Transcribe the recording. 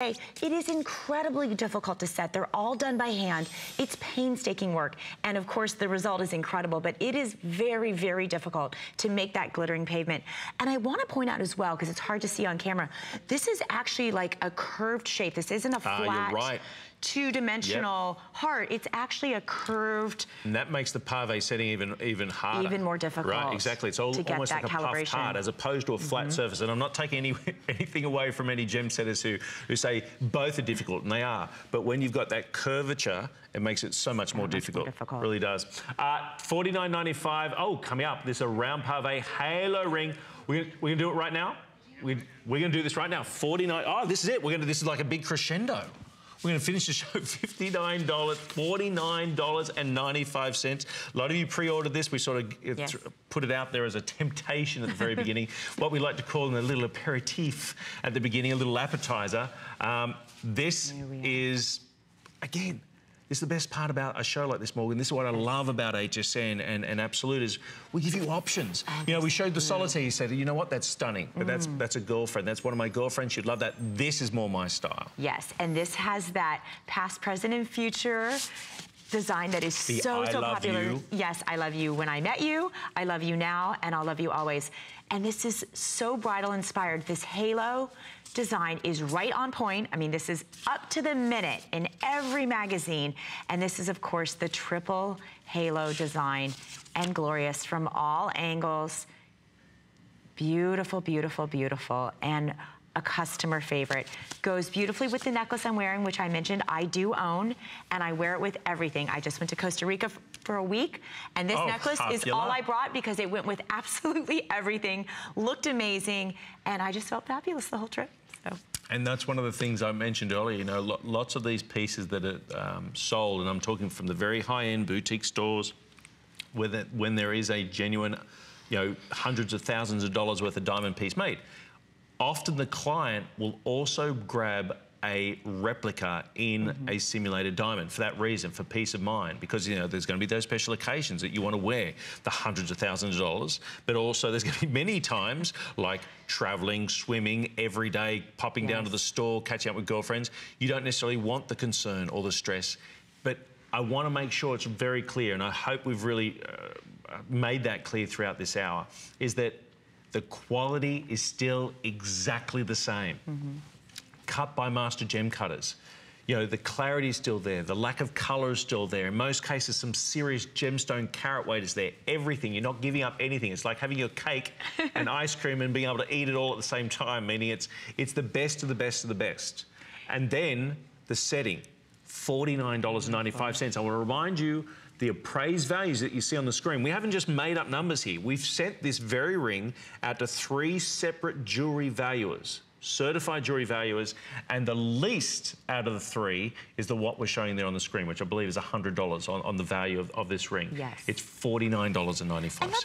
It is incredibly difficult to set. They're all done by hand. It's painstaking work. And of course, the result is incredible, but it is very, very difficult to make that glittering pavement. And I want to point out as well, because it's hard to see on camera, this is actually like a curved shape. This isn't a flat, two-dimensional heart. It's actually a curved. And that makes the pave setting even harder. Even more difficult. Right, exactly. It's almost like a puffed heart as opposed to a flat surface. And I'm not taking anything away from any gem setters who say both are difficult, and they are. But when you've got that curvature, it makes it so much more difficult. It really does. $49.95. Oh, coming up, there's a round pave halo ring. We're gonna do it right now. We're gonna do this right now. $49. Oh, this is it. This is like a big crescendo. We're going to finish the show $59, $49.95. A lot of you pre-ordered this. We sort of put it out there as a temptation at the very beginning. What we like to call a little aperitif at the beginning, a little appetizer. This is, again, this is the best part about a show like this, Morgan. This is what I love about HSN and Absolute is we give you options. You know, we showed the solitaire. You said, you know what, that's stunning. But that's a girlfriend. That's one of my girlfriends. She'd love that. This is more my style. Yes, and this has that past, present, and future design that is so popular. You. Yes, I love you when I met you. I love you now, and I'll love you always. And this is so bridal inspired. This halo design is right on point. I mean, this is up to the minute in every magazine. And this is, of course, the triple halo design, and glorious from all angles. Beautiful, beautiful, beautiful. And a customer favorite. Goes beautifully with the necklace I'm wearing, which I mentioned I do own, and I wear it with everything. I just went to Costa Rica for a week, and this necklace is all I brought because it went with absolutely everything, looked amazing, and I just felt fabulous the whole trip. So. And that's one of the things I mentioned earlier, you know, lots of these pieces that are sold, and I'm talking from the very high-end boutique stores, when there is a genuine, you know, hundreds of thousands of dollars worth of diamond piece made. Often the client will also grab a replica in a simulated diamond for that reason, for peace of mind, because, you know, there's going to be those special occasions that you want to wear the hundreds of thousands of dollars, but also there's going to be many times like traveling, swimming, every day, popping down to the store, catching up with girlfriends. You don't necessarily want the concern or the stress, but I want to make sure it's very clear, and I hope we've really made that clear throughout this hour, is that the quality is still exactly the same. Cut by master gem cutters. You know, the clarity is still there. The lack of color is still there. In most cases, some serious gemstone carat weight is there. Everything. You're not giving up anything. It's like having your cake and ice cream and being able to eat it all at the same time, meaning it's the best of the best of the best. And then the setting, $49.95. I want to remind you, the appraised values that you see on the screen, we haven't just made up numbers here. We've sent this very ring out to 3 separate jewelry valuers, certified jewelry valuers, and the least out of the 3 is what we're showing there on the screen, which I believe is $100 on the value of this ring. Yes. It's $49.95.